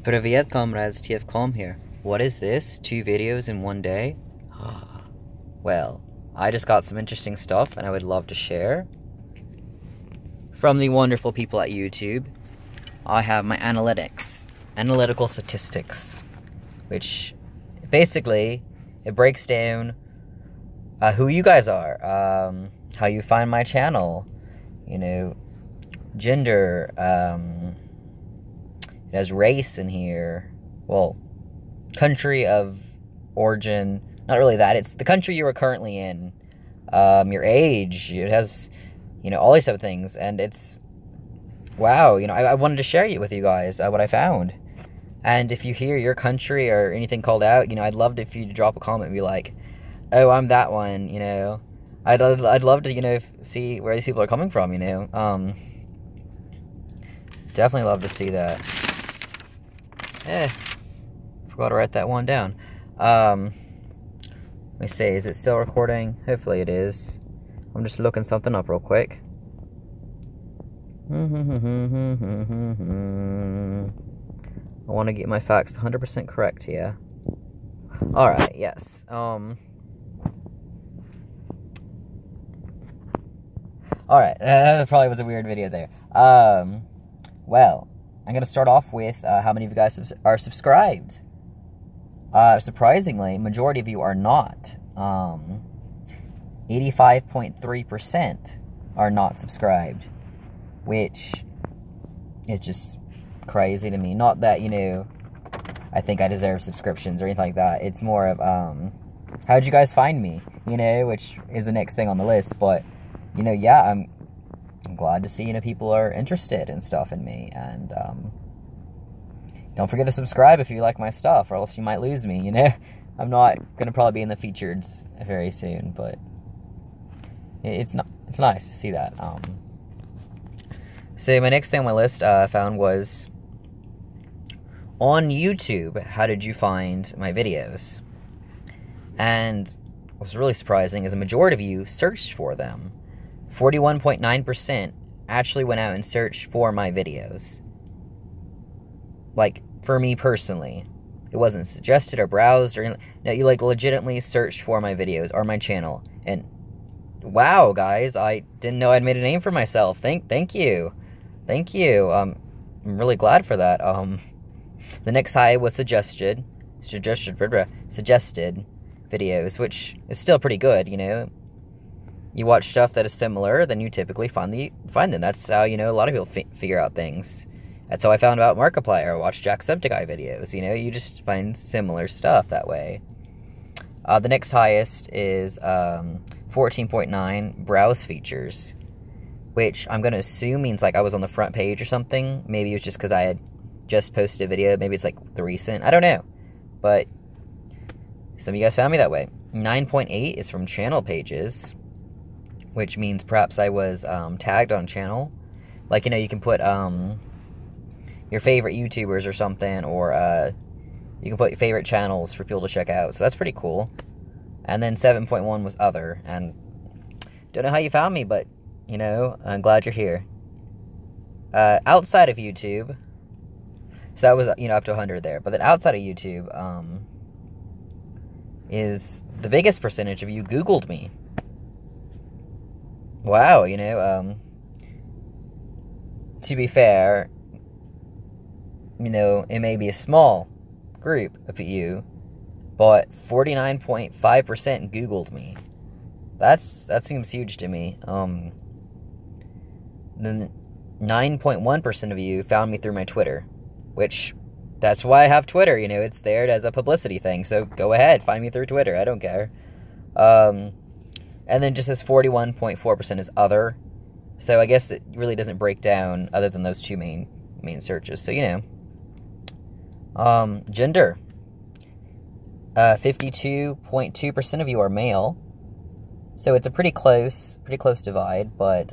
Привет, comrades, TFCom here. What is this? 2 videos in one day? Well, I just got some interesting stuff and I would love to share. From the wonderful people at YouTube, I have my analytical statistics, which basically, it breaks down who you guys are, how you find my channel, gender, it has race in here. Well, country of origin. Not really that. It's the country you are currently in. Your age. It has, all these type of things. And it's, wow, I wanted to share it with you guys, what I found. And if you hear your country or anything called out, I'd love if you to drop a comment and be like, oh, I'm that one, I'd love to, see where these people are coming from, Definitely love to see that. Forgot to write that one down. Let me see, is it still recording? Hopefully it is. I'm just looking something up real quick. I want to get my facts 100% correct here. Alright, yes. Alright, that probably was a weird video there. Well, I'm going to start off with how many of you guys are subscribed. Surprisingly, majority of you are not. 85.3% are not subscribed, which is just crazy to me. Not that, I think I deserve subscriptions or anything like that. It's more of, how'd you guys find me? Which is the next thing on the list. But, yeah, I'm glad to see, people are interested in stuff in me. And, don't forget to subscribe if you like my stuff, or else you might lose me, I'm not going to probably be in the featureds very soon, but it's nice to see that. So my next thing on my list I found was, on YouTube, how did you find my videos? And what's really surprising is a majority of you searched for them. 41.9% actually went out and searched for my videos. Like, for me personally. It wasn't suggested or browsed or anything. No, you, legitimately searched for my videos or my channel. And, wow, guys, I didn't know I'd made a name for myself. Thank you. Thank you. I'm really glad for that. The next high was suggested videos, which is still pretty good, You watch stuff that is similar, then you typically find them. That's how, a lot of people figure out things. That's how I found out Markiplier. I watched Jacksepticeye videos, you just find similar stuff that way. The next highest is 14.9 browse features, which I'm going to assume means I was on the front page or something. Maybe it was just because I had just posted a video. Maybe it's the recent. I don't know. But some of you guys found me that way. 9.8 is from channel pages, which means perhaps I was tagged on channel. You can put your favorite YouTubers or something, or you can put your favorite channels for people to check out. So that's pretty cool. And then 7.1 was other. And don't know how you found me, but, I'm glad you're here. Outside of YouTube, so that was, up to 100 there. But then outside of YouTube is the biggest percentage of you Googled me. Wow, to be fair, it may be a small group of you, but 49.5% Googled me. That seems huge to me. Then 9.1% of you found me through my Twitter, which, that's why I have Twitter, it's there as a publicity thing, so go ahead, find me through Twitter, I don't care. And then just as 41.4% is other, so I guess it really doesn't break down other than those two main searches, so gender. 52.2% of you are male, so it's a pretty close divide, but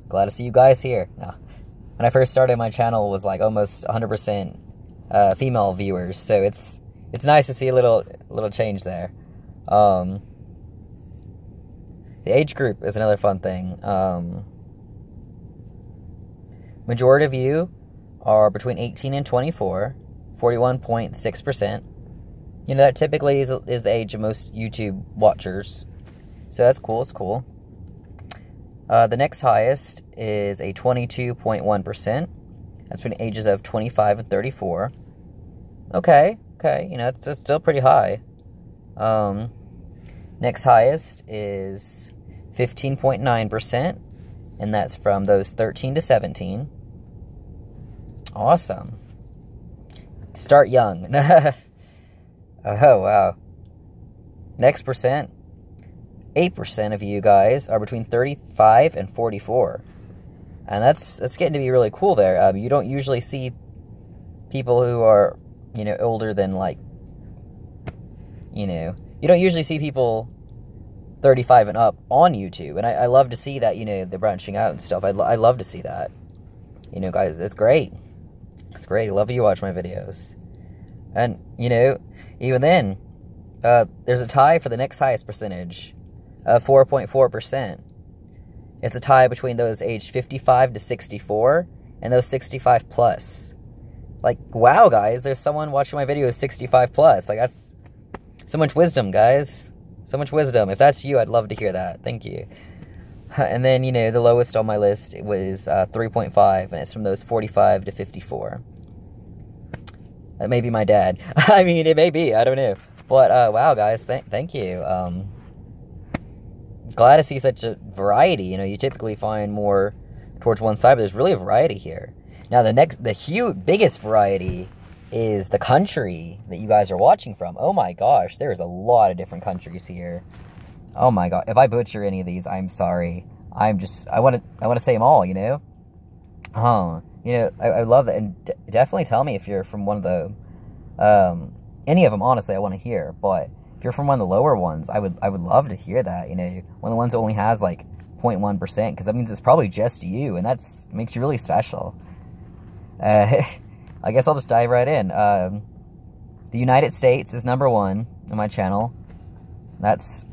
glad to see you guys here. When I first started, my channel was almost 100% female viewers, so it's nice to see a little change there. The age group is another fun thing. Majority of you are between 18 and 24, 41.6%. You know, that typically is the age of most YouTube watchers. So that's cool, it's cool. The next highest is a 22.1%. That's between the ages of 25 and 34. Okay, you know, it's still pretty high. Next highest is 15.9%, and that's from those 13 to 17. Awesome. Start young. Oh, wow. Next percent, 8% of you guys are between 35 and 44. And that's getting to be really cool there. You don't usually see people who are, you know, older than, like, you know, you don't usually see people 35 and up on YouTube. And I love to see that, you know, they're branching out and stuff. I love to see that. You know, guys, it's great. It's great. I love you watch my videos. And, you know, even then, there's a tie for the next highest percentage, 4.4%. It's a tie between those aged 55 to 64 and those 65 plus. Like, wow, guys, there's someone watching my videos 65 plus. Like, that's so much wisdom, guys. So much wisdom. If that's you, I'd love to hear that. Thank you. And then, you know, the lowest on my list was 3.5, and it's from those 45 to 54. That may be my dad. I mean, it may be. I don't know. But, wow, guys, thank you. Glad to see such a variety. You know, you typically find more towards one side, but there's really a variety here. Now, the biggest variety is the country that you guys are watching from. Oh my gosh, there's a lot of different countries here. Oh my god, if I butcher any of these, I'm sorry. I want to say them all, you know? You know, I love that, and definitely tell me if you're from one of the, any of them, honestly, I want to hear, but if you're from one of the lower ones, I would love to hear that, you know, one of the ones that only has, like, 0.1%, because that means it's probably just you, and that's makes you really special. I guess I'll just dive right in. The United States is number 1 on my channel. That's,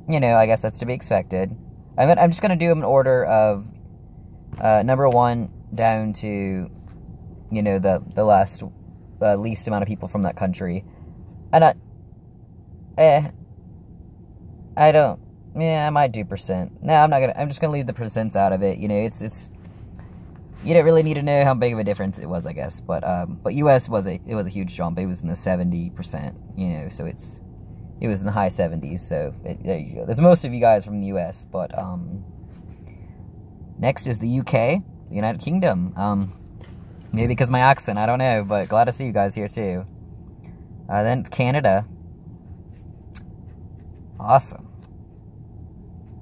you know, I guess that's to be expected. I'm just going to do them in order of number 1 down to, you know, the least amount of people from that country. And I might do percent. No, I'm just going to leave the percents out of it. You know, it's you don't really need to know how big of a difference it was, I guess. But U.S. was a huge jump. It was in the 70%, you know, so it was in the high 70s. So there you go. There's most of you guys from the U.S. But next is the U.K., the United Kingdom. Maybe because of my accent, I don't know. But glad to see you guys here too. Then it's Canada. Awesome.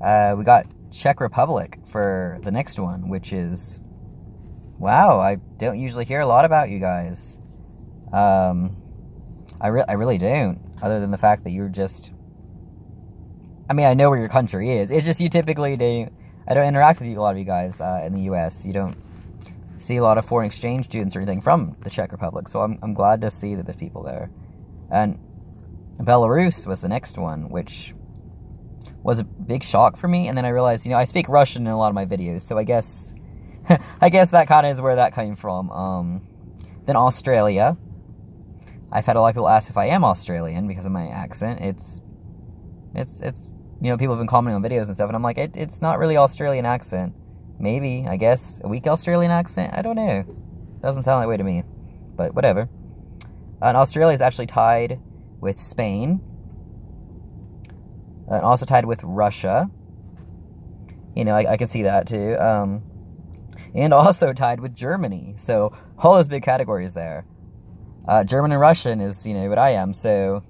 We got Czech Republic for the next one, which is, wow, I don't usually hear a lot about you guys. I really don't, other than the fact that you're just, I mean, I know where your country is. It's just you typically do, I don't interact with a lot of you guys in the U.S. You don't see a lot of foreign exchange students or anything from the Czech Republic, so I'm glad to see that there's people there. And Belarus was the next one, which was a big shock for me, and then I realized, you know, I speak Russian in a lot of my videos, so I guess that kind of is where that came from. Then Australia. I've had a lot of people ask if I am Australian because of my accent. It's you know, people have been commenting on videos and stuff, and I'm like, it's not really Australian accent. Maybe, I guess, a weak Australian accent? I don't know. Doesn't sound that way to me, but whatever. And Australia is actually tied with Spain, and also tied with Russia. You know, I can see that too. And also tied with Germany. So all those big categories there. German and Russian is, you know, what I am. So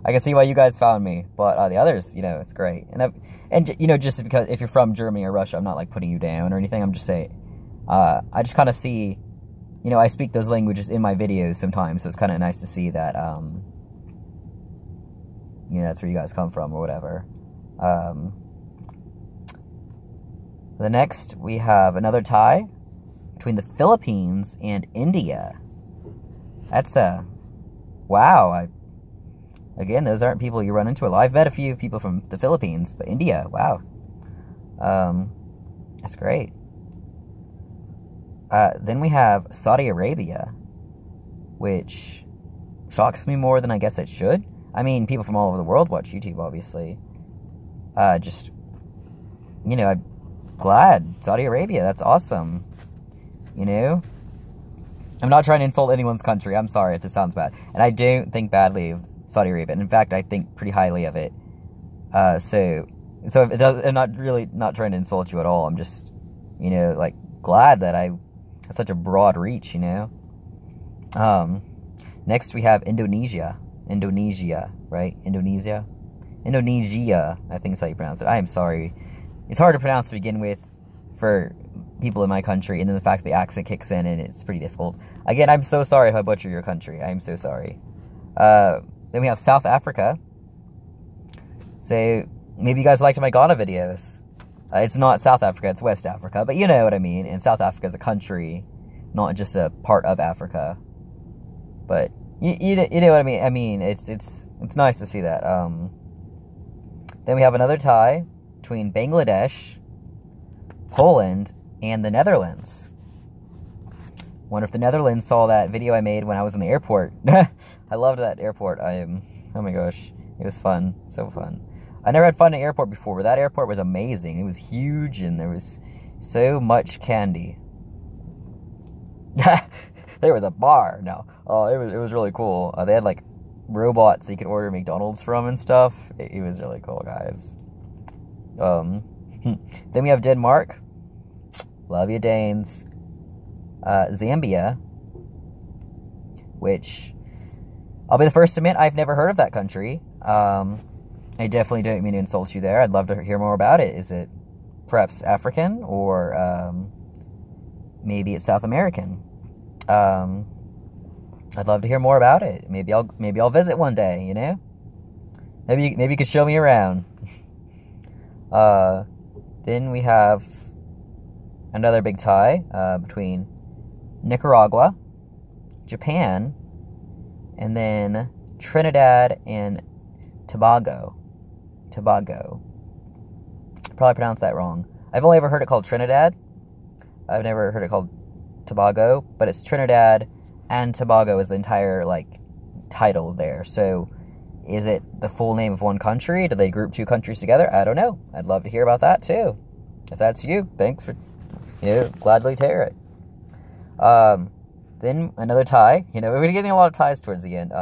I can see why you guys found me. But the others, you know, it's great. And you know, just because if you're from Germany or Russia, I'm not like putting you down or anything. I'm just saying, I just kind of see, you know, I speak those languages in my videos sometimes. So it's kind of nice to see that, you know, that's where you guys come from or whatever. The next, we have another tie between the Philippines and India. That's wow. Again, those aren't people you run into a lot. I've met a few people from the Philippines, but India, wow. That's great. Then we have Saudi Arabia, which shocks me more than I guess it should. I mean, people from all over the world watch YouTube, obviously. Just, you know, I'm glad. Saudi Arabia, that's awesome. You know? I'm not trying to insult anyone's country. I'm sorry if this sounds bad. And I don't think badly of Saudi Arabia. And in fact, I think pretty highly of it. So if it does, I'm not really not trying to insult you at all. I'm just, you know, like, glad that I have such a broad reach, you know? Next we have Indonesia. Indonesia, right? Indonesia, I think is how you pronounce it. I am sorry. It's hard to pronounce to begin with for people in my country, and then the fact the accent kicks in, and it's pretty difficult. Again, I'm so sorry if I butcher your country. I'm so sorry. Then we have South Africa. So, maybe you guys liked my Ghana videos. It's not South Africa, it's West Africa, but you know what I mean. And South Africa is a country, not just a part of Africa. But you know what I mean. I mean, it's nice to see that. Then we have another tie between Bangladesh, Poland, and the Netherlands. Wonder if the Netherlands saw that video I made when I was in the airport. I loved that airport. Oh my gosh, it was fun, so fun. I never had fun in an airport before, but that airport was amazing. It was huge, and there was so much candy. There was a bar. No, it was really cool. They had like robots that you could order McDonald's from and stuff. It was really cool, guys. Then we have Denmark. Love you, Danes. Zambia, which I'll be the first to admit I've never heard of that country. I definitely don't mean to insult you there. I'd love to hear more about it. Is it perhaps African, or maybe it's South American? I'd love to hear more about it. Maybe I'll visit one day, you know? Maybe you could show me around. Then we have another big tie between Nicaragua, Japan, and then Trinidad and Tobago. Probably pronounced that wrong. I've only ever heard it called Trinidad. I've never heard it called Tobago, but it's Trinidad and Tobago is the entire, like, title there. So, is it the full name of one country? Do they group two countries together? I don't know. I'd love to hear about that, too. If that's you, thanks for, gladly to hear it. Then another tie. We're getting a lot of ties towards the end.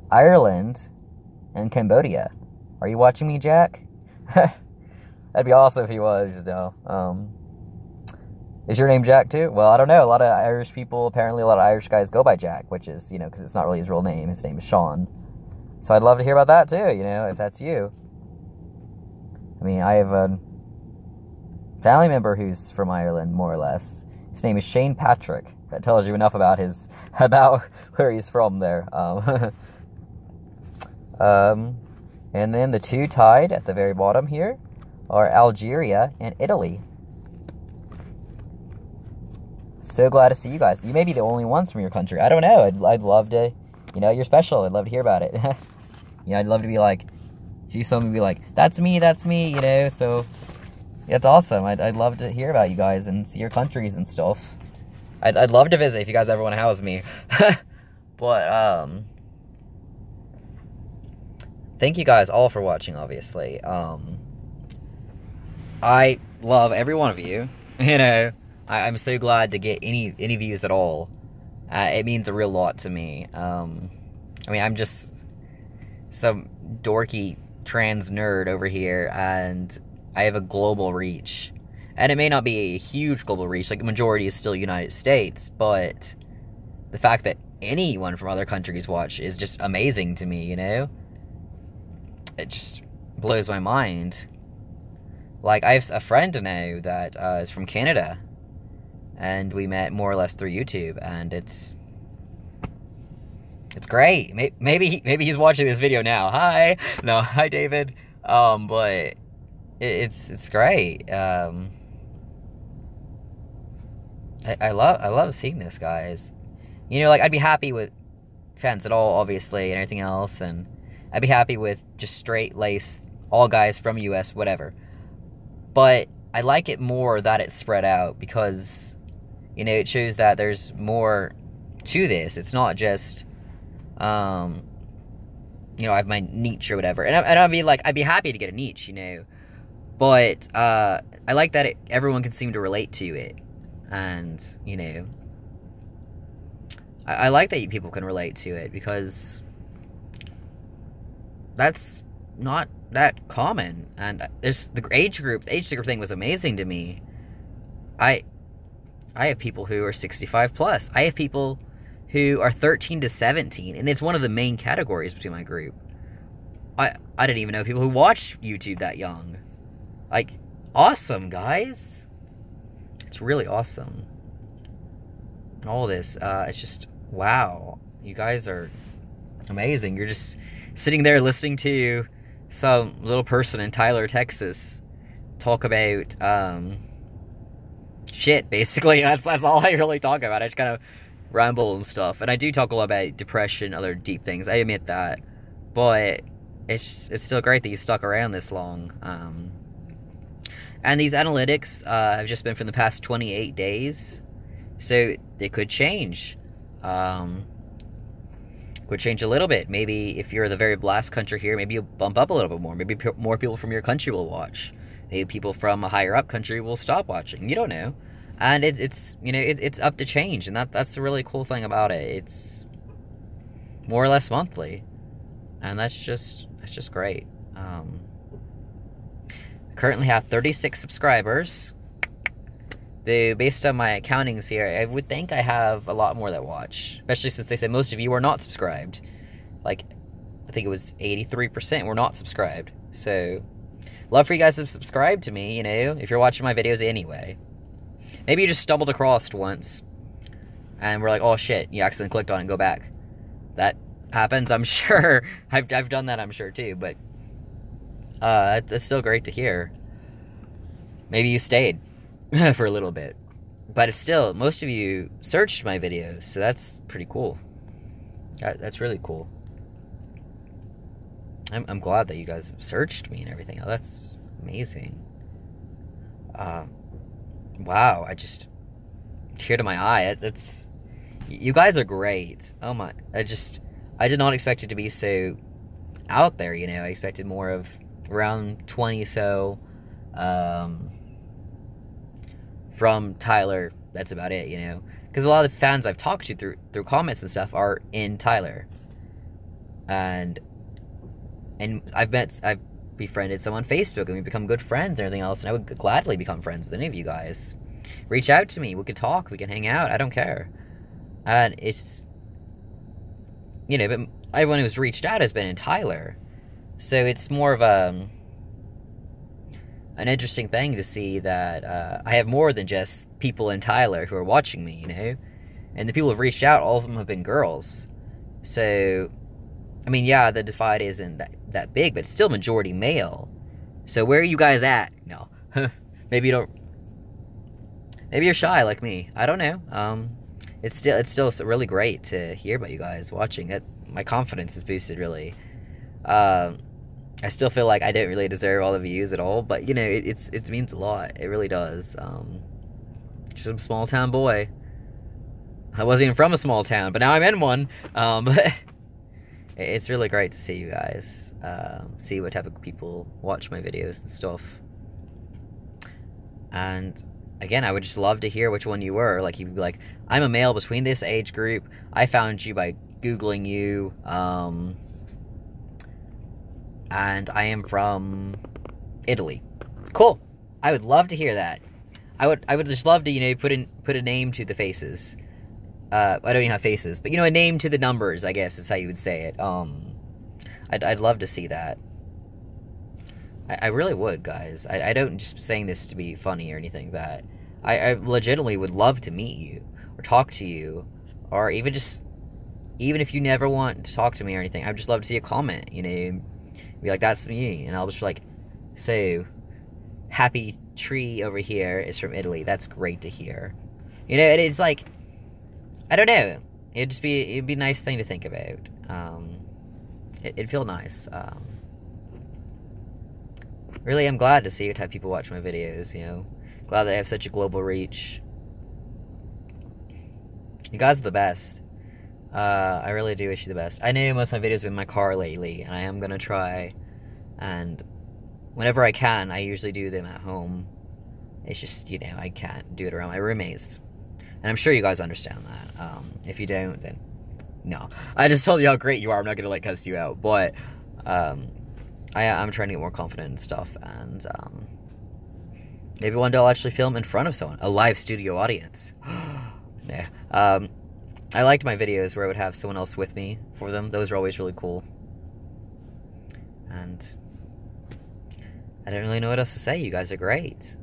Ireland and Cambodia. Are you watching me, Jack? That'd be awesome if he was, Is your name Jack, too? Well, I don't know. A lot of Irish people, apparently a lot of Irish guys go by Jack, which is, because it's not really his real name. His name is Sean. So I'd love to hear about that, too, if that's you. I mean, I have a family member who's from Ireland, more or less. His name is Shane Patrick. That tells you enough about where he's from there. And then the two tied at the very bottom here are Algeria and Italy. So glad to see you guys. You may be the only ones from your country. I don't know. I'd love to, you're special. I'd love to hear about it. I'd love to be like, see someone be like, that's me, so it's awesome. I'd love to hear about you guys and see your countries and stuff. I'd love to visit if you guys ever want to house me. But, thank you guys all for watching, obviously. I love every one of you, I'm so glad to get any views at all. It means a real lot to me. I mean, I'm just some dorky trans nerd over here, and I have a global reach. And it may not be a huge global reach, like the majority is still United States, but the fact that anyone from other countries watch is just amazing to me, It just blows my mind. Like, I have a friend now that is from Canada, and we met more or less through YouTube, and it's great. Maybe he's watching this video now. Hi, no, hi David. But it's great. I love seeing this, guys. I'd be happy with fans at all, obviously, and everything else, and I'd be happy with just straight lace, all guys from US, whatever. But I like it more that it's spread out, because You know, it shows that there's more to this. It's not just, you know, I have my niche or whatever. And I'd be like, I'd be happy to get a niche, you know. But I like that everyone can seem to relate to it. And, you know, I like that people can relate to it, because that's not that common. And there's the age group thing was amazing to me. I have people who are 65 plus. I have people who are 13 to 17, and it's one of the main categories between my group. I didn't even know people who watch YouTube that young. Like, awesome, guys. It's really awesome. And all this, it's just, wow. You guys are amazing. You're just sitting there listening to some little person in Tyler, Texas talk about, shit, basically. That's all I really talk about. I just kind of ramble and stuff. And I do talk a lot about depression, other deep things. I admit that. But it's still great that you stuck around this long. And these analytics have just been from the past 28 days. So they could change. Could change a little bit. Maybe if you're the very blessed country here, maybe you'll bump up a little bit more. Maybe more people from your country will watch. Maybe people from a higher up country will stop watching. You don't know. And it's you know, it's up to change. And that's the really cool thing about it. It's more or less monthly. And that's just great. I currently have 36 subscribers. Based on my accountings here, I would think I have a lot more that watch. Especially since they said most of you are not subscribed. Like, I think it was 83% were not subscribed. So, love for you guys to subscribe to me, you know, if you're watching my videos anyway. Maybe you just stumbled across once, and we're like, oh shit, you accidentally clicked on it and go back. That happens, I'm sure. I've done that, I'm sure, too, but it's still great to hear. Maybe you stayed for a little bit. But it's still, most of you searched my videos, so that's pretty cool. That's really cool. I'm glad that you guys have searched me and everything. Oh, that's amazing. Wow, I just, tear to my eye. You guys are great. Oh my, I did not expect it to be so out there, you know. I expected more of around 20 so, from Tyler. That's about it, you know. Because a lot of the fans I've talked to through comments and stuff are in Tyler. And I've befriended someone on Facebook, and we've become good friends and everything else, and I would gladly become friends with any of you guys. Reach out to me. We can talk. We can hang out. I don't care. And it's, you know, but everyone who's reached out has been in Tyler. So it's more of an interesting thing to see that I have more than just people in Tyler who are watching me, you know? And the people who've reached out, all of them have been girls. So, I mean, yeah, the divide isn't that big, but it's still majority male. So where are you guys at? No. Maybe you don't... Maybe you're shy like me. I don't know. It's still really great to hear about you guys watching. My confidence is boosted, really. I still feel like I don't really deserve all the views at all, but, you know, it means a lot. It really does. Just a small town boy. I wasn't even from a small town, but now I'm in one. It's really great to see you guys. See what type of people watch my videos and stuff. And again, I would just love to hear which one you were. Like, you'd be like, I'm a male between this age group. I found you by Googling you. And I am from Italy. Cool. I would love to hear that. I would just love to, you know, put a name to the faces. I don't even have faces, but, you know, a name to the numbers, I guess is how you would say it. I'd love to see that. I really would, guys. I don't just saying this to be funny or anything. That I legitimately would love to meet you or talk to you, or even if you never want to talk to me or anything, I'd just love to see a comment. You know, be like, that's me, and I'll just be like, so happy tree over here is from Italy. That's great to hear. You know, it's like, I don't know. It'd be a nice thing to think about. It'd feel nice. Really, I'm glad to see what type of people watch my videos, you know. Glad that I have such a global reach. You guys are the best. I really do wish you the best. I know most of my videos have been in my car lately, and I am gonna try, and whenever I can, I usually do them at home. It's just, you know, I can't do it around my roommates. And I'm sure you guys understand that. If you don't, then no. I just told you how great you are. I'm not gonna, like, cuss you out. But, I'm trying to get more confident and stuff. And, maybe one day I'll actually film in front of someone. A live studio audience. Yeah. I liked my videos where I would have someone else with me for them. Those are always really cool. And I don't really know what else to say. You guys are great.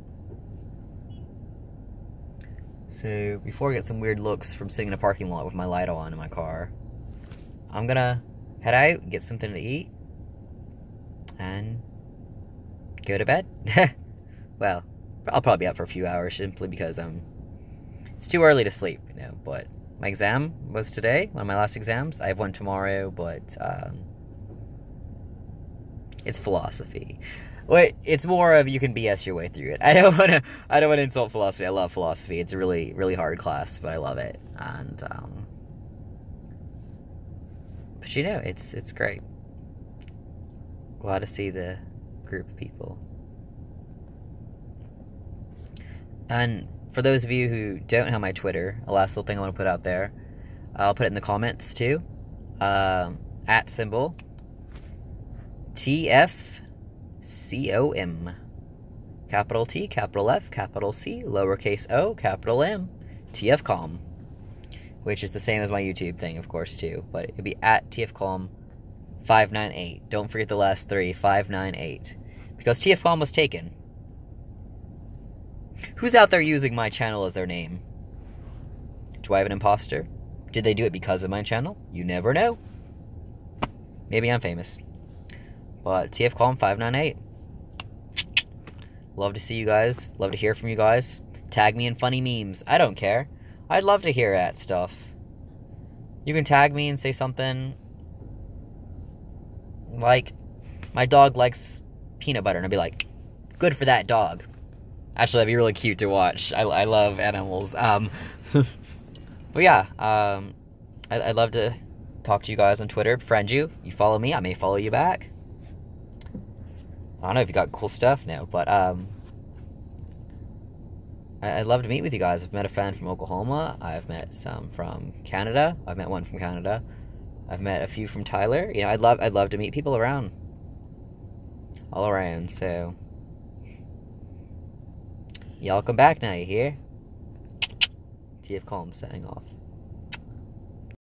So, before I get some weird looks from sitting in a parking lot with my light on in my car, I'm gonna head out, get something to eat, and go to bed. Well, I'll probably be up for a few hours simply because it's too early to sleep, you know, but my exam was today, one of my last exams. I have one tomorrow, but it's philosophy. Wait, it's more of you can BS your way through it. I don't want to insult philosophy. I love philosophy. It's a really, really hard class, but I love it. And but you know, it's great. Glad to see the group of people. And for those of you who don't have my Twitter, a last little thing I want to put out there, I'll put it in the comments too. @ symbol TFCOM. Capital T, capital F, capital C, lowercase o, capital M, TFCOM. Which is the same as my YouTube thing, of course, too. But it'll be @ TFCOM598. Don't forget the last 3, 598. Because TFCOM was taken. Who's out there using my channel as their name? Do I have an imposter? Did they do it because of my channel? You never know. Maybe I'm famous. But TFCOM598. Love to see you guys. Love to hear from you guys. Tag me in funny memes. I don't care. I'd love to hear that stuff. You can tag me and say something like, my dog likes peanut butter. And I'd be like, good for that dog. Actually, that'd be really cute to watch. I love animals. But yeah, I'd love to talk to you guys on Twitter, friend you. You follow me, I may follow you back. I don't know if you got cool stuff now, but I'd love to meet with you guys. I've met a fan from Oklahoma. I've met some from Canada. I've met one from Canada. I've met a few from Tyler. You know, I'd love to meet people around. All around, so y'all come back now, you hear? TFCOM signing off.